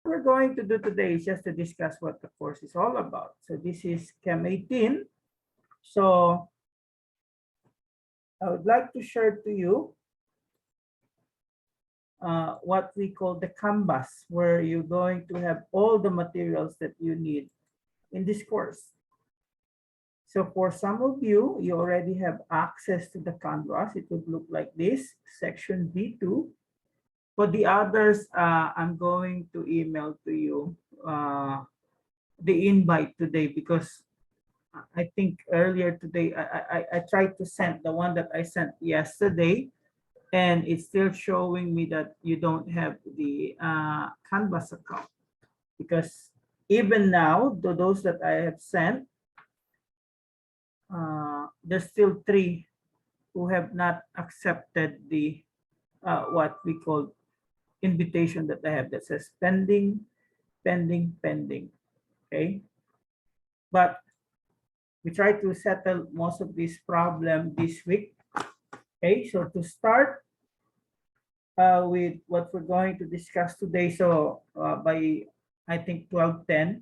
we're going to do today is just to discuss what the course is all about. So this is Chem 18. So I would like to share to you what we call the canvas, where you're going to have all the materials that you need in this course. So for some of you, you already have access to the canvas. It would look like this, section B2. For the others, I'm going to email to you the invite today, because I think earlier today, I tried to send the one that I sent yesterday, and it's still showing me that you don't have the Canvas account, because even now, those that I have sent, there's still 3 who have not accepted the what we call invitation that I have that says pending, pending, pending. Okay, but we try to settle most of this problem this week. Okay, so to start with what we're going to discuss today, so by I think 12:10,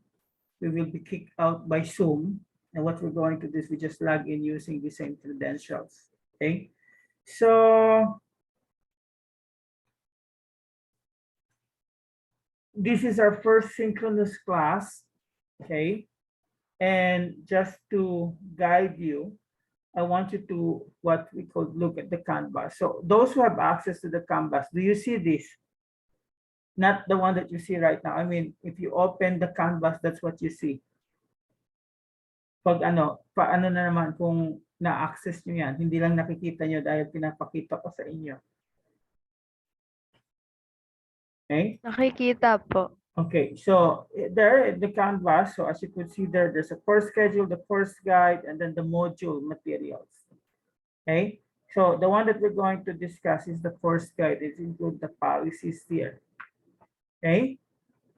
we will be kicked out by Zoom. And what we're going to do is we just log in using the same credentials. Okay, so this is our first synchronous class. Okay, and just to guide you, I want you to what we call look at the canvas. So those who have access to the canvas, do you see this? Not the one that you see right now. I mean, if you open the canvas, that's what you see. Paano na naman kung na-access nyo yan, hindi lang nakikita nyo dahil pinapakita ko sa inyo. Okay? Nakikita po. Okay, so there the canvas, so as you could see there, there's a course schedule, the course guide, and then the module materials. Okay, so the one that we're going to discuss is the course guide. It includes the policies here. Okay,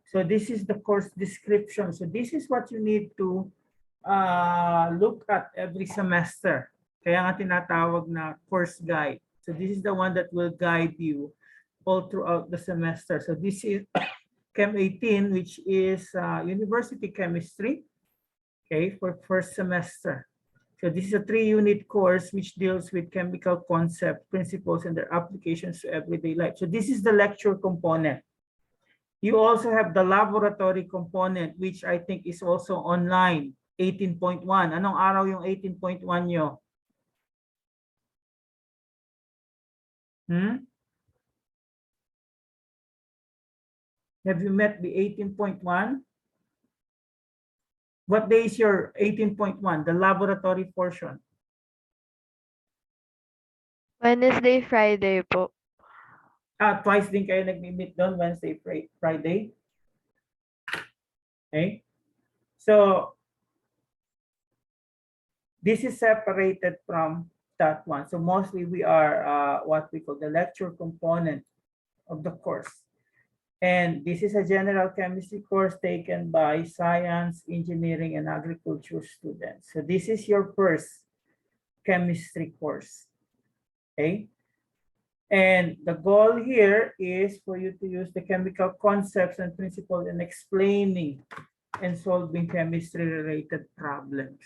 so this is the course description. So this is what you need to look at every semester. Kaya nga tinatawag na course guide. So this is the one that will guide you all throughout the semester. So this is Chem 18, which is university chemistry, okay, for first semester. So this is a 3-unit course which deals with chemical concept, principles, and their applications to everyday life. So this is the lecture component. You also have the laboratory component, which I think is also online, 18.1. Anong araw yung 18.1 nyo? Have you met the 18.1? What day is your 18.1, the laboratory portion? Wednesday, Friday po. Twice din kayo nag-meet doon, Wednesday, Friday. Okay. So, this is separated from that one. So mostly we are what we call the lecture component of the course. And this is a general chemistry course taken by science, engineering, and agriculture students. So this is your first chemistry course. Okay. And the goal here is for you to use the chemical concepts and principles in explaining and solving chemistry-related problems.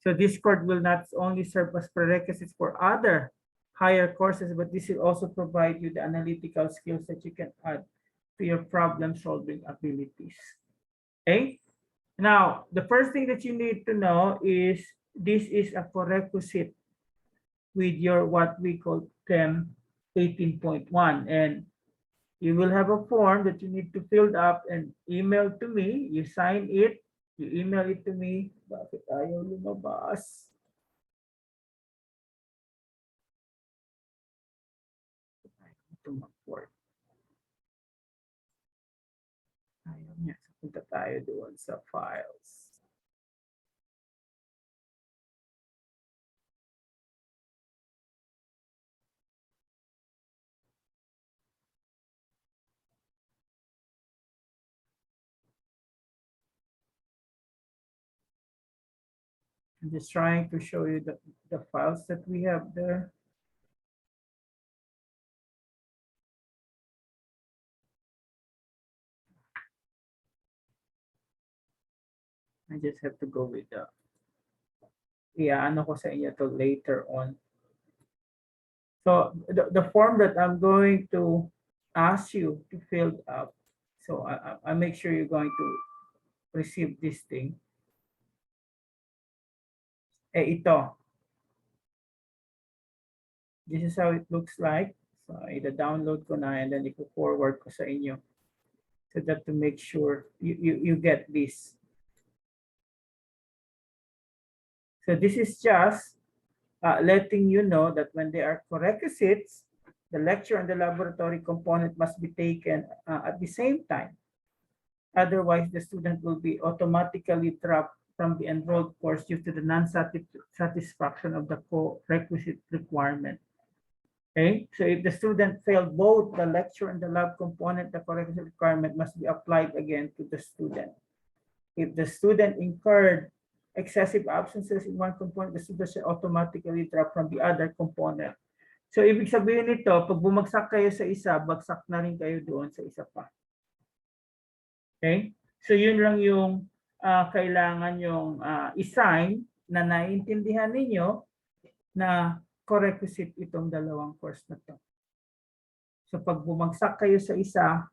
So this course will not only serve as prerequisites for other higher courses, but this will also provide you the analytical skills that you can add to your problem-solving abilities. Okay? Now, the first thing that you need to know is this is a prerequisite with your what we call Chem 18.1, and you will have a form that you need to fill up and email to me. You sign it, you email it to me. Bakit ayaw lumabas? Ayaw niya. Punta tayo doon sa files. I'm just trying to show you the files that we have there. I just have to go with the, ano ko sa inyo to later on. So the form that I'm going to ask you to fill up, so I make sure you're going to receive this thing. Ito. This is how it looks like. So ida-download ko na and then i-forward ko sa inyo. So that to make sure you get this. So this is just letting you know that when there are prerequisites, the lecture and the laboratory component must be taken at the same time. Otherwise, the student will be automatically dropped from the enrolled course due to the non-satisfaction of the co-requisite requirement. Okay, so if the student failed both the lecture and the lab component, the correction requirement must be applied again to the student. If the student incurred excessive absences in one component, the student should automatically drop from the other component. So ibig sabihin nito, pag bumagsak kayo sa isa, bagsak na rin kayo doon sa isa pa. Okay, so yun lang yung kailangan yung i-sign na naiintindihan ninyo na co-requisite itong dalawang course na to. So pag bumagsak kayo sa isa,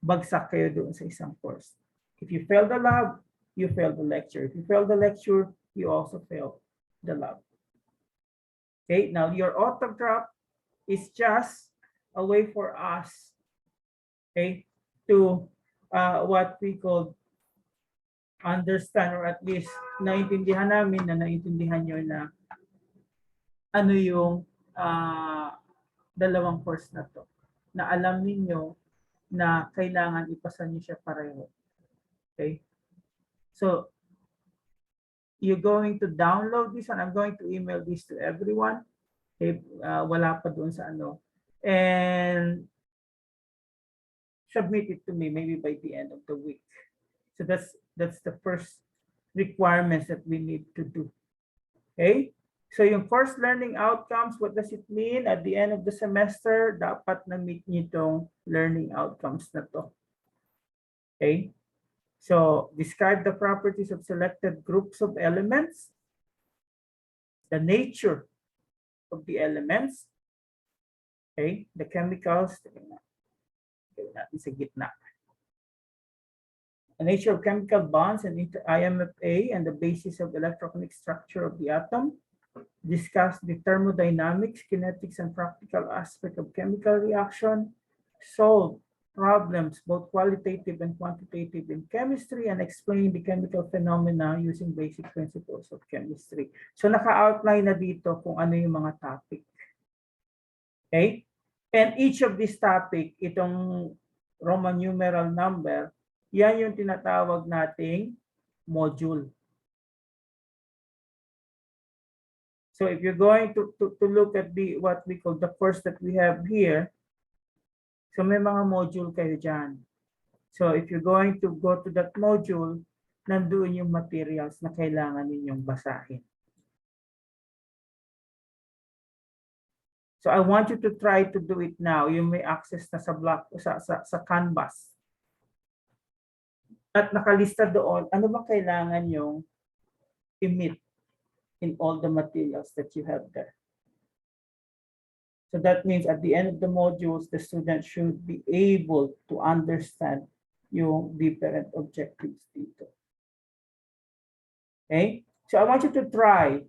bagsak kayo doon sa isang course. If you fail the lab, you fail the lecture. If you fail the lecture, you also fail the lab. Okay, now your autograph is just a way for us, okay, to what we call understand, or at least naintindihan namin na naintindihan nyo na ano yung dalawang course na to, na alam ninyo na kailangan ipasa niyo siya pareho. Okay? So, you're going to download this and I'm going to email this to everyone. Okay? Wala pa doon sa ano. And submit it to me maybe by the end of the week. So that's the first requirements that we need to do. Okay? So yung course learning outcomes, what does it mean? At the end of the semester, dapat na-meet nyo itong learning outcomes na to. Okay? So describe the properties of selected groups of elements, the nature of the elements, okay? The chemicals, natin sa gitna. The nature of chemical bonds and IMFA and the basis of electrochemical structure of the atom. Discuss the thermodynamics, kinetics, and practical aspect of chemical reaction. Solve problems, both qualitative and quantitative in chemistry, and explain the chemical phenomena using basic principles of chemistry. So naka-outline na dito kung ano yung mga topic. Okay? And each of these topic, itong Roman numeral number, yan yung tinatawag nating module. So if you're going to look at the what we call the course that we have here, so may mga module kayo dyan. So if you're going to go to that module, nandoon yung materials na kailangan ninyong basahin. So I want you to try to do it now. You may access na sa block sa Canvas. At nakalista doon, ano ba kailangan yung i-meet in all the materials that you have there. So that means at the end of the modules, the student should be able to understand yung different objectives dito. Okay? So I want you to try.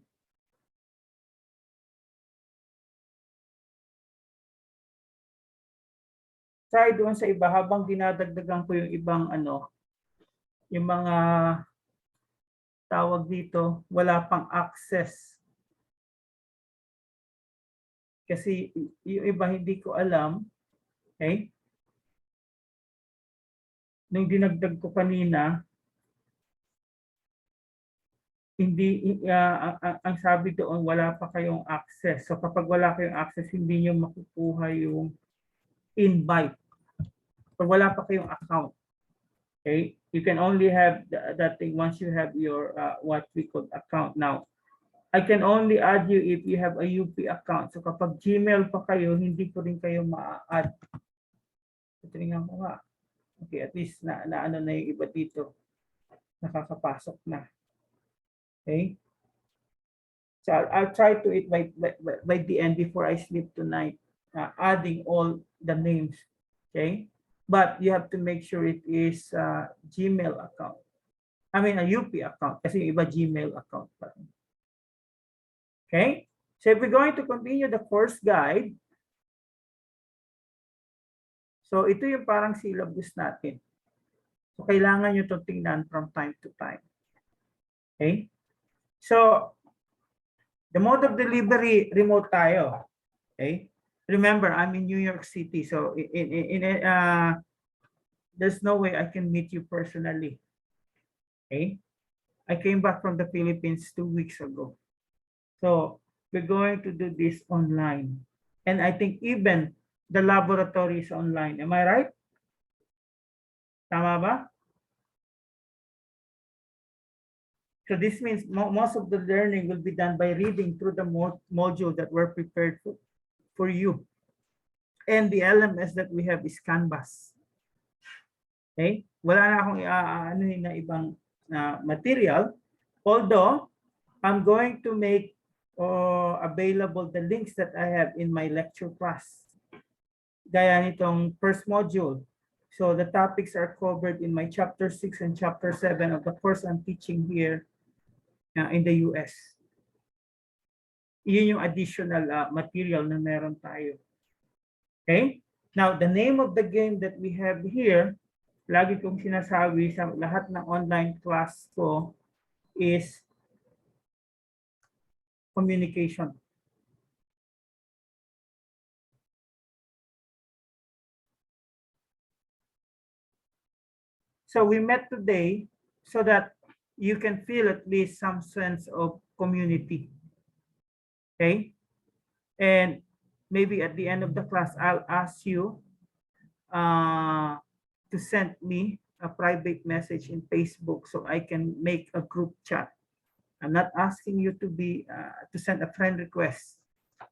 Try doon sa iba habang dinadagdagan ko yung ibang ano, yung mga tawag dito, wala pang access. Kasi yung iba hindi ko alam. Okay? Nung dinagdag ko kanina, hindi, ang sabi doon, wala pa kayong access. So kapag wala kayong access, hindi nyo makukuha yung invite. Pag wala pa kayong account. Okay? You can only have that thing once you have your what we call account. Now, I can only add you if you have a UP account. So kapag Gmail pa kayo, hindi ko rin kayo ma-add. Tingnan ko nga. Okay, at least na ano na yung iba dito. nakakapasok na. Okay? So I'll try to it by the end before I sleep tonight, adding all the names. Okay? But you have to make sure it is a Gmail account. I mean a UP account kasi iba Gmail account pa rin. Okay? So if we're going to continue the course guide, so ito yung parang syllabus natin. So kailangan nyo itong tingnan from time to time. Okay? So the mode of delivery, remote tayo. Okay? Remember, I'm in New York City, so there's no way I can meet you personally. Okay? I came back from the Philippines 2 weeks ago. So we're going to do this online. And I think even the laboratory is online. Am I right? Tama ba? So this means most of the learning will be done by reading through the module that were prepared for you. And the LMS that we have is Canvas. Okay? Wala na akong ano na ibang material. Although, I'm going to make available the links that I have in my lecture class. Gaya nitong first module. So the topics are covered in my chapter 6 and chapter 7 of the course I'm teaching here in the US. Yun yung additional material na meron tayo. Okay? Now, the name of the game that we have here, lagi kong sinasabi sa lahat ng online class ko is communication. So we met today so that you can feel at least some sense of community. Okay? And maybe at the end of the class, I'll ask you to send me a private message in Facebook so I can make a group chat. I'm not asking you to be to send a friend request.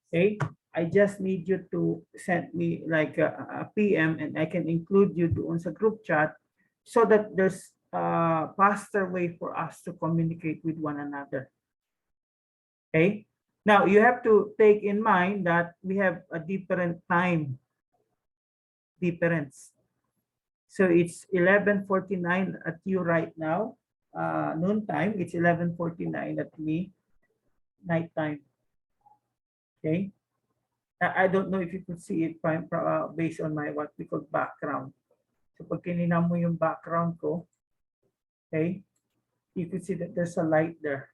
Okay, I just need you to send me like a PM and I can include you on the group chat so that there's a faster way for us to communicate with one another. Okay, now you have to take in mind that we have a different time difference. So it's 11:49 at you right now, noon time. It's 11:49 at me, nighttime. Okay. I don't know if you could see it based on my what we call background. So pag tinignan mo yung background ko, okay, you could see that there's a light there.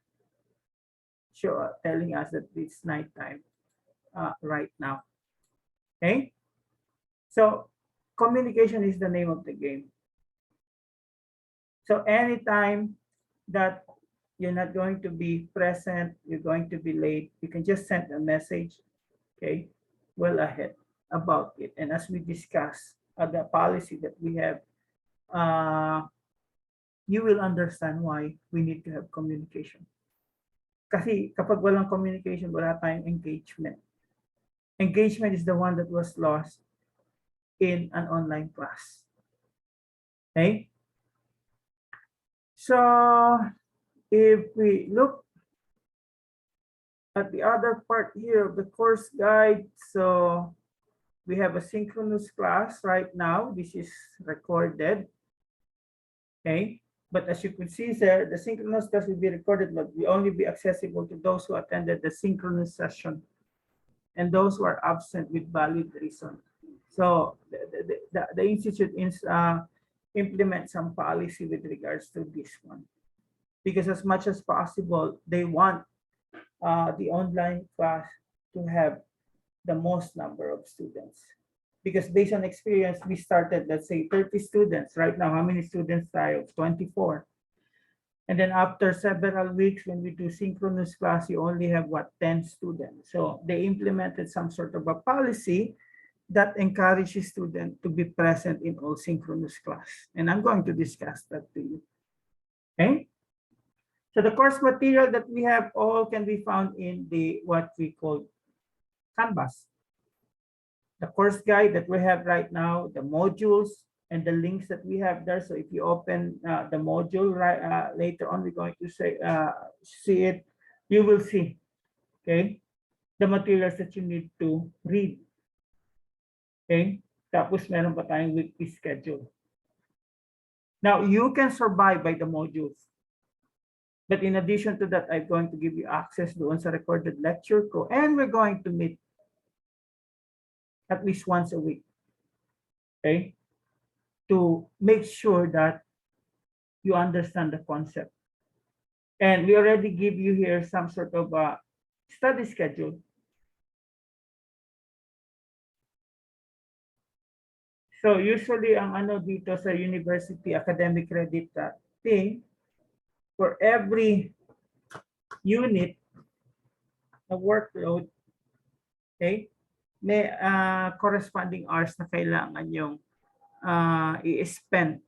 Sure, telling us that it's nighttime right now. Okay. So communication is the name of the game. So anytime that you're not going to be present, you're going to be late, you can just send a message, okay, well ahead about it. And as we discuss the policy that we have, you will understand why we need to have communication. Kasi kapag walang communication, wala tayong engagement. Engagement is the one that was lost in an online class. Okay? So if we look at the other part here of the course guide, so we have a synchronous class right now. This is recorded. Okay? But as you can see there, the synchronous class will be recorded, but will only be accessible to those who attended the synchronous session and those who are absent with valid reason. So the institute implement some policy with regards to this one, because as much as possible, they want the online class to have the most number of students. Because based on experience, we started, let's say 30 students. Right now, how many students tayo? 24. And then after several weeks, when we do synchronous class, you only have what, 10 students. So they implemented some sort of a policy that encourages students to be present in all synchronous class. And I'm going to discuss that to you. Okay? So the course material that we have all can be found in the what we call Canvas. The course guide that we have right now, the modules, and the links that we have there. So if you open the module right later on, we're going to say see it. You will see, okay, the materials that you need to read. Okay, tapos meron pa tayong weekly schedule. Now you can survive by the modules. But in addition to that, I'm going to give you access doon sa recorded lecture ko, and we're going to meet at least once a week, okay? To make sure that you understand the concept. And we already give you here some sort of a study schedule. So usually ang ano dito sa university academic credit thing, for every unit na workload, okay, may corresponding hours na kailangan yung i-spend.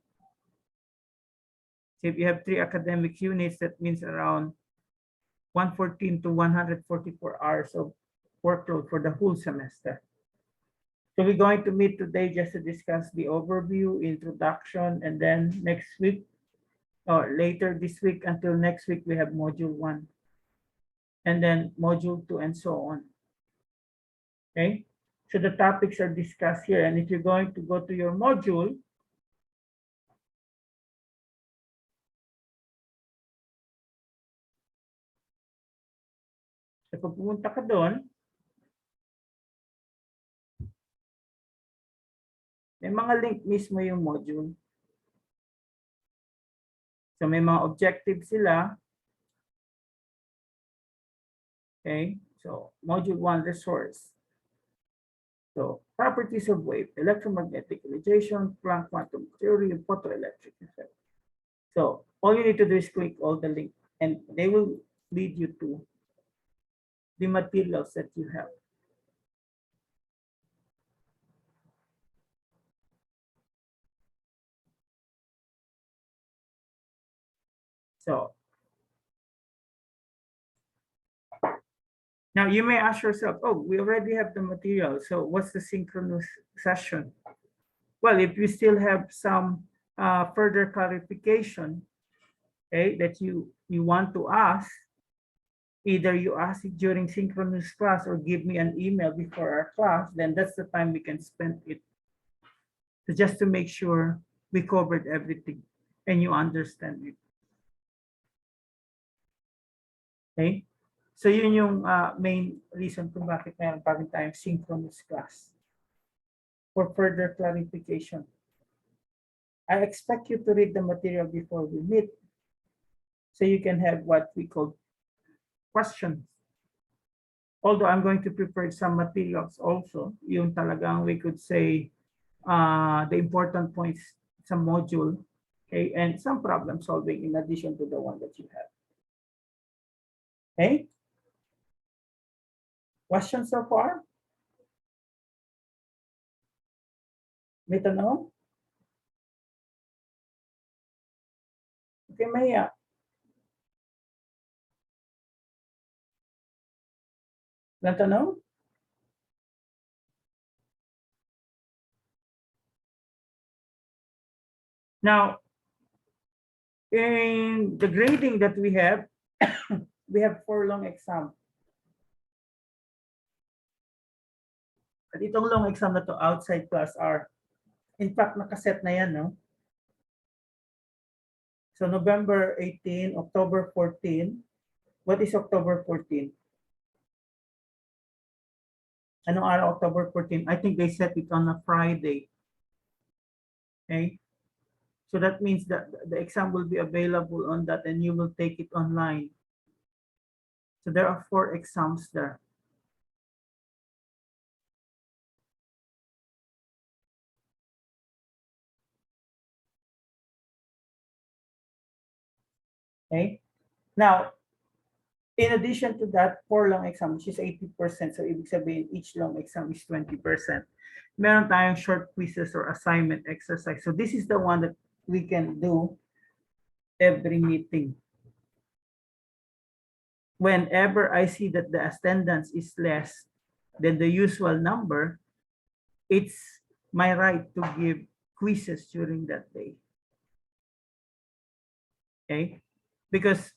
So if you have 3 academic units, that means around 114 to 144 hours of workload for the whole semester. So we're going to meet today just to discuss the overview, introduction, and then next week, or later this week until next week, we have module 1. And then module 2 and so on. Okay, so the topics are discussed here. And if you're going to go to your module, so pag pumunta ka doon, may mga link mismo yung module. So may mga objectives sila. Okay, so module 1, resource. So properties of wave, electromagnetic radiation, Planck quantum theory, and photoelectric effect. So all you need to do is click all the link, and they will lead you to the materials that you have. So now you may ask yourself, oh, we already have the material. So what's the synchronous session? Well, if you still have some further clarification, okay, that you want to ask, either you ask it during synchronous class or give me an email before our class, then that's the time we can spend it. So just to make sure we covered everything and you understand it. Okay? So yun yung main reason kung bakit mayroon pa rin tayong synchronous class. For further clarification, I expect you to read the material before we meet, so you can have what we call questions. Although I'm going to prepare some materials also, yung talagang we could say the important points sa module, okay, and some problem solving in addition to the one that you have. Okay? Questions so far? May tanong? Okay, Maya. May tanong? Now, in the grading that we have, we have 4 long exams. At itong long exam na to, outside class are, in fact, nakaset na yan, no? So November 18, October 14. What is October 14? Anong araw October 14? I think they set it on a Friday. Okay? So that means that the exam will be available on that and you will take it online. So there are 4 exams there. Okay? Now, in addition to that, 4 long exam, which is 80%. So ibig sabihin, each long exam is 20%. Meron tayong short quizzes or assignment exercise. So this is the one that we can do every meeting. Whenever I see that the attendance is less than the usual number, it's my right to give quizzes during that day. Okay? Because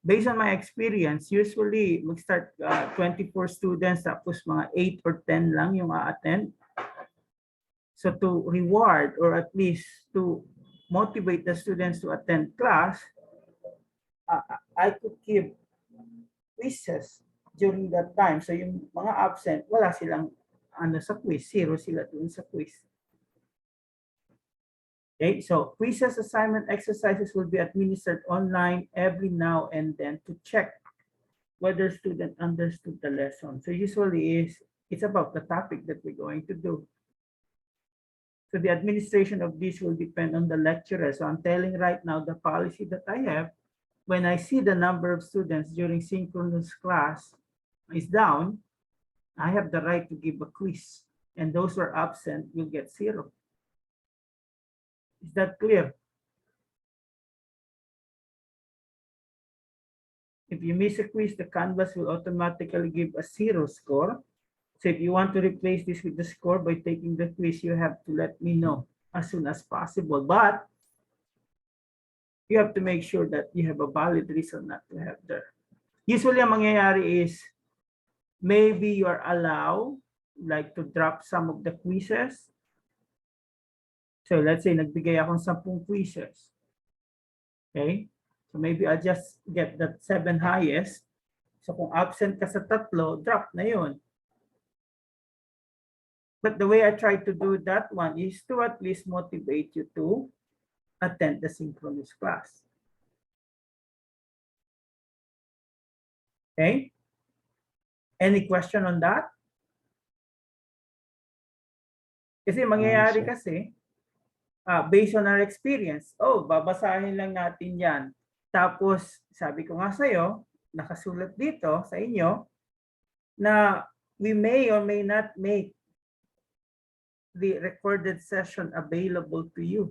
based on my experience, usually mag-start 24 students, tapos mga 8 or 10 lang yung a-attend. So to reward or at least to motivate the students to attend class, I could give quizzes during that time. So yung mga absent, wala silang sa quiz, zero sila dun sa quiz. Okay, so quizzes, assignment, exercises will be administered online every now and then to check whether student understood the lesson. So usually it's about the topic that we're going to do. So the administration of this will depend on the lecturer. So I'm telling right now the policy that I have. When I see the number of students during synchronous class is down, I have the right to give a quiz. And those who are absent will get zero. Is that clear? If you miss a quiz, the Canvas will automatically give a zero score. So if you want to replace this with the score by taking the quiz, you have to let me know as soon as possible. But you have to make sure that you have a valid reason not to have there. Usually, ang mangyayari is maybe you are allowed like to drop some of the quizzes. So let's say nagbigay akong 10 quizzes. Okay? So maybe I'll just get that 7 highest. So kung absent ka sa 3, drop na yun. But the way I try to do that one is to at least motivate you to attend the synchronous class. Okay? Any question on that? Kasi mangyayari kasi, based on our experience, babasahin lang natin yan. Tapos, sabi ko nga sa'yo, nakasulat dito sa inyo, na we may or may not make the recorded session available to you.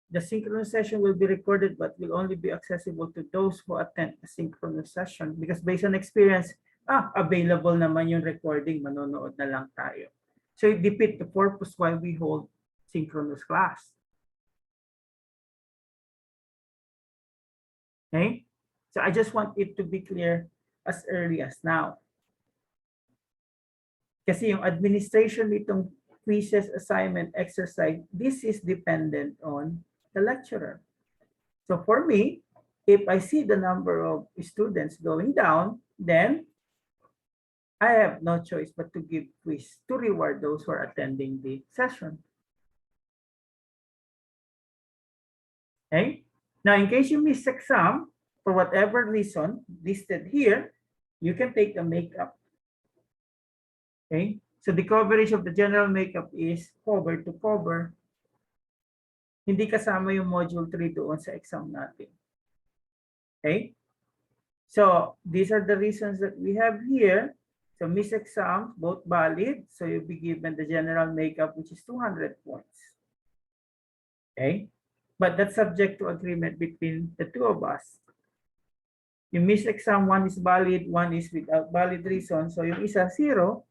The synchronous session will be recorded but will only be accessible to those who attend the synchronous session because based on experience, available naman yung recording, manonood na lang tayo. So it defeats the purpose why we hold synchronous class. Okay? So I just want it to be clear as early as now. Kasi yung administration nitong quizzes, assignment, exercise, this is dependent on the lecturer. So for me, if I see the number of students going down, then I have no choice but to give quiz to reward those who are attending the session. Okay? Now, in case you miss exam, for whatever reason listed here, you can take the makeup. Okay? So the coverage of the general makeup is cover to cover. Hindi kasama yung module 3 doon sa exam natin. Okay? So these are the reasons that we have here. So miss exams, both valid. So you'll be given the general makeup, which is 200 points. Okay? But that's subject to agreement between the two of us. Yung miss exam, one is valid, one is without valid reason. So yung isa 0,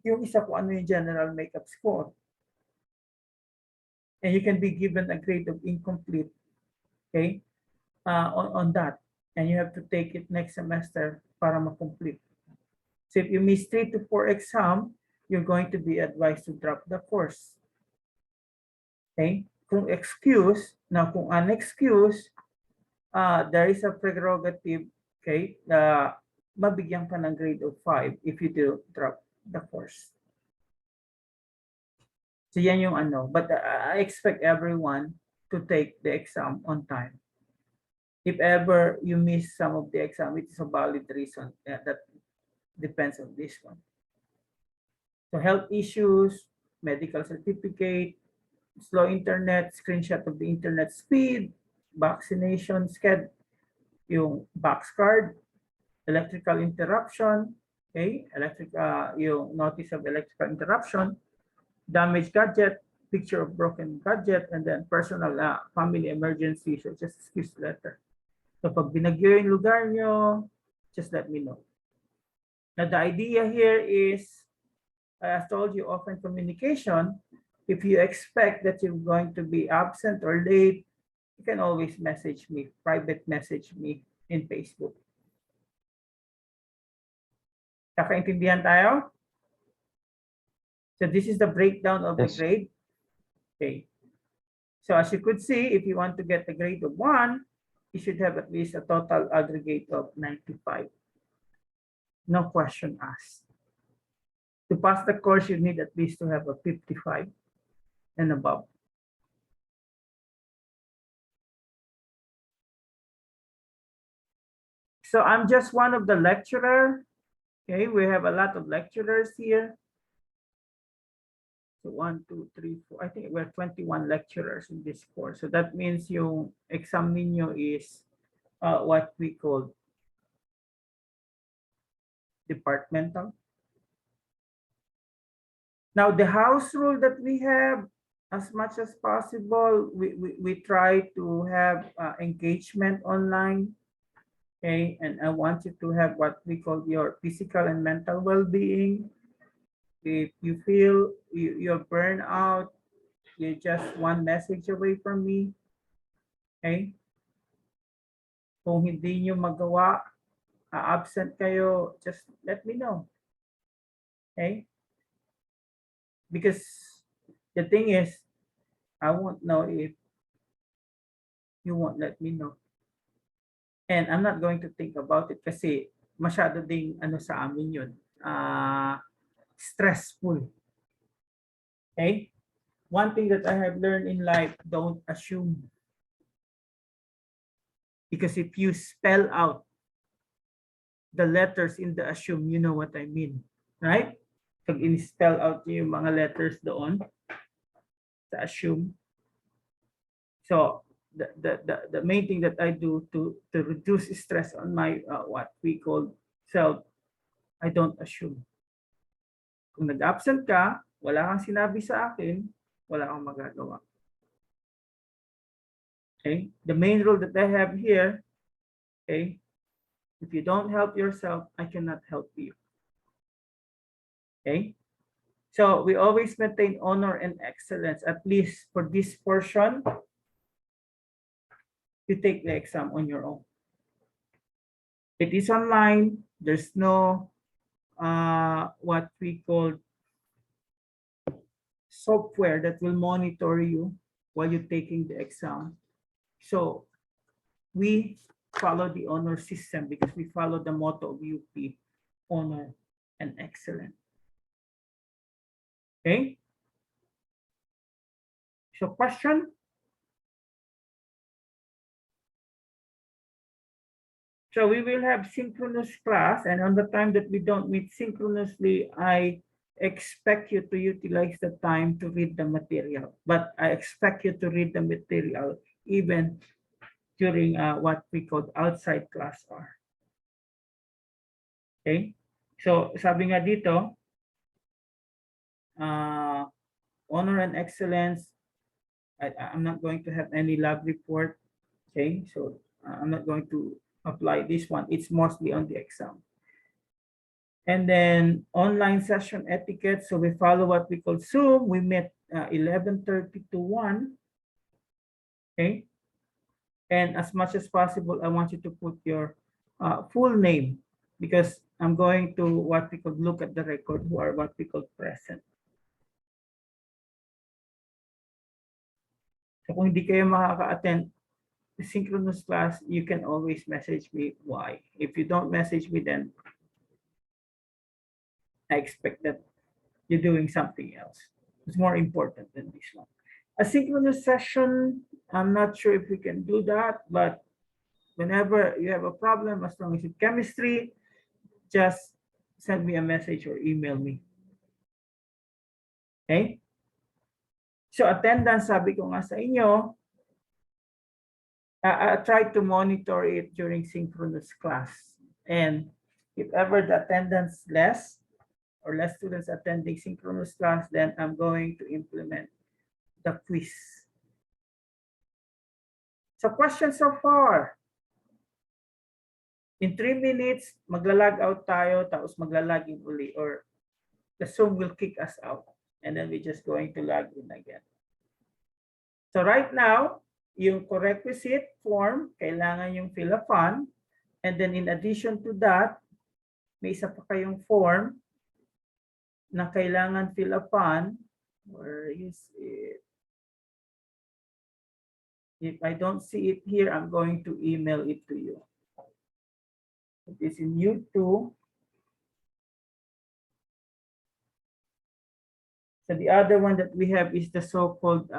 yung isa kung ano yung general makeup score. And you can be given a grade of incomplete, okay, on that. And you have to take it next semester para ma-complete. So if you miss 3 to 4 exam, you're going to be advised to drop the course. Okay? Kung excuse, now kung unexcused, there is a prerogative, okay, mabigyan ka ng grade of 5 if you do drop the course. So yan yung ano, but I expect everyone to take the exam on time. If ever you miss some of the exam, it is a valid reason. That depends on this one. So health issues, medical certificate, slow internet, screenshot of the internet speed, vaccination schedule, yung box card, electrical interruption, okay, yung notice of electrical interruption, damaged gadget, picture of broken gadget, and then personal family emergency, so just excuse letter. So pag binagyo yung lugar nyo, just let me know. Now the idea here is, I told you, open communication. if you expect that you're going to be absent or late, you can always message me, private message me in Facebook. Kakaintindihan tayo? So this is the breakdown of the Yes. grade. Okay. So as you could see, if you want to get the grade of 1, you should have at least a total aggregate of 95. No question asked. To pass the course, you need at least to have a 55 and above. So I'm just one of the lecturer. Okay, we have a lot of lecturers here. So 1, 2, 3, 4. I think we're 21 lecturers in this course. So that means yung exam ninyo is what we call departmental. Now the house rule that we have, as much as possible, we try to have engagement online. Okay, and I want you to have what we call your physical and mental well-being. If you feel you're burned out, you're just one message away from me. Okay? Kung hindi nyo magawa, absent kayo, just let me know. Okay? Because the thing is, I won't know if you won't let me know. And I'm not going to think about it kasi masyado ding ano sa amin yun. Stressful. Okay? One thing that I have learned in life, don't assume. Because if you spell out the letters in the assume, you know what I mean. Right? Pag in-spell out niyo yung mga letters doon sa assume. So the main thing that I do to reduce stress on my what we call self, I don't assume. Kung nag-absent ka, wala kang sinabi sa akin, wala kang magagawa. Okay? The main rule that I have here, okay, if you don't help yourself, I cannot help you. Okay? So we always maintain honor and excellence, at least for this portion. You take the exam on your own. It is online. There's no what we call software that will monitor you while you're taking the exam. So we follow the honor system because we follow the motto of UP, honor and excellence. Okay? So question? So we will have synchronous class, and on the time that we don't meet synchronously, I expect you to utilize the time to read the material. But I expect you to read the material even during what we call outside class hour. Okay? So sabi nga dito, honor and excellence, I'm not going to have any lab report. Okay? So I'm not going to apply this one. It's mostly on the exam. And then online session etiquette. So we follow what we call Zoom. We met 11:30 to 1. Okay. And as much as possible, I want you to put your full name because I'm going to what we could look at the record who are what we call present. So kung hindi kayo makaka-attend the synchronous class, you can always message me why. If you don't message me, then I expect that you're doing something else. It's more important than this one. A synchronous session, I'm not sure if we can do that, but whenever you have a problem, as long as it's chemistry, just send me a message or email me. Okay? So attendance, sabi ko nga sa inyo, I try to monitor it during synchronous class. And if ever the attendance less or less students attending synchronous class, then I'm going to implement the quiz. So questions so far. In 3 minutes, magla-log out tayo, tapos magla-log in uli, or the Zoom will kick us out. And then we're just going to log in again. So right now, yung requisite form, kailangan yung fill a fund. And then in addition to that, may isa pa kayong form na kailangan fill a fund. Where is it? If I don't see it here, I'm going to email it to you. It is in U2. So the other one that we have is the so-called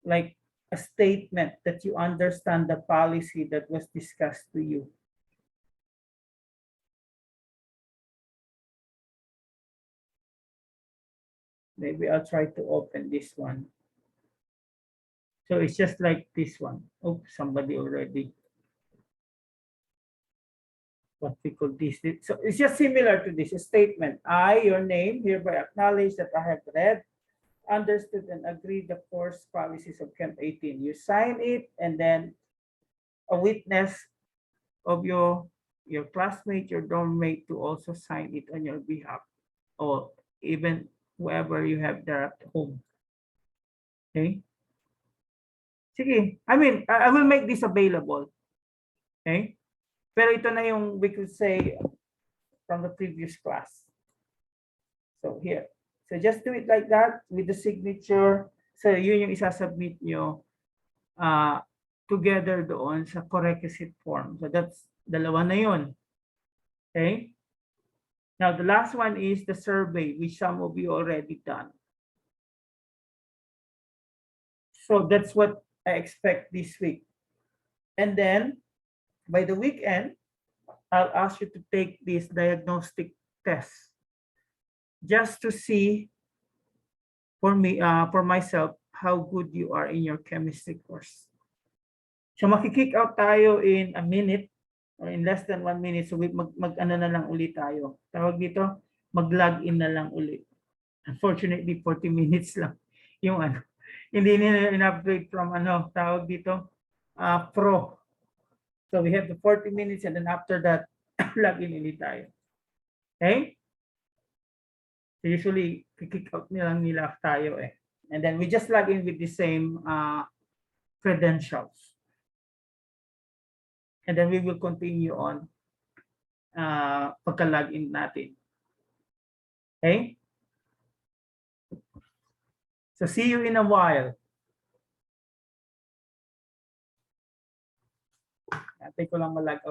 like a statement that you understand the policy that was discussed to you. Maybe I'll try to open this one. So it's just like this one. Oh, somebody already. What we call this. So it's just similar to this statement. I, your name, hereby acknowledge that I have read, understood, and agreed the course policies of Chem 18. You sign it, and then a witness of your classmate, your dorm mate, to also sign it on your behalf, or even whoever you have there at home. Okay? Sige, I mean, I will make this available. Okay? Pero ito na yung, we could say, from the previous class. So here. So just do it like that with the signature. So yun yung isasubmit nyo together doon sa requisite form. So that's dalawa na yun. Okay? Now the last one is the survey, which some of you already done. So that's what I expect this week. And then by the weekend, I'll ask you to take this diagnostic test just to see for me, for myself, how good you are in your chemistry course. So makikick out tayo in a minute or in less than 1 minute. So mag-ano na lang ulit tayo. Tawag dito, mag-log in na lang ulit. Unfortunately, 40 minutes lang yung ano. Hindi nila in-upgrade from ano, tawag dito, pro. So we have the 40 minutes and then after that, log in ulit tayo. Okay? So usually, kick out nilang nila tayo eh. And then we just log in with the same credentials. And then we will continue on pagka-log in natin. Okay? So see you in a while. Antay ko lang mag-log out.